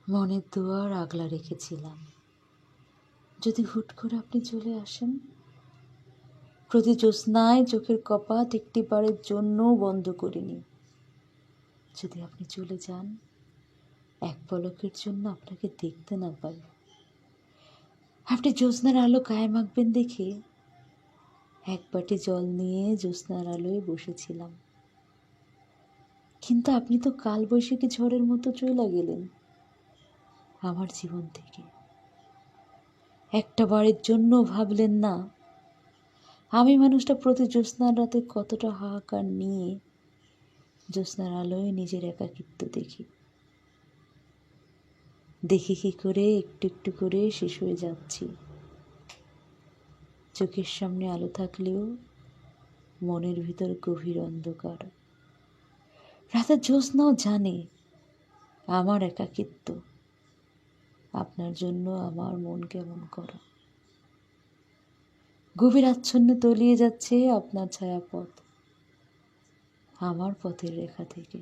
মনের দুয়ার আগলা রেখেছিলাম, যদি হুট করে আপনি চলে আসেন। প্রতি জ্যোৎস্নায় চোখের কপাট একটি বারের জন্যও বন্ধ করিনি। যদি আপনি চলে যান, এক পলকের জন্য আপনাকে দেখতে না পাই। আপনি জ্যোৎস্নার আলো গায়ে মাখবেন দেখে এক বাটি জল নিয়ে জ্যোৎস্নার আলোয় বসেছিলাম, কিন্তু আপনি তো কালবৈশাখী ঝড়ের মতো চলে গেলেন আমার জীবন থেকে। একটা বারের জন্য ভাবলেন না আমি মানুষটা প্রতি জ্যোৎস্নার রাতে কতটা হাহাকার নিয়ে জ্যোৎস্নার আলোয় নিজের একাকিত্ব দেখি। দেখি কি করে একটু একটু করে শেষ হয়ে যাচ্ছি। চোখের সামনে আলো থাকলেও মনের ভিতর গভীর অন্ধকার। রাতের জ্যোৎস্নাও জানে আমার একাকিত্ব, আপনার জন্য আমার মন কেমন করা। গভীর আচ্ছন্ন তলিয়ে যাচ্ছে আপনার ছায়াপথ আমার পথের রেখা থেকে।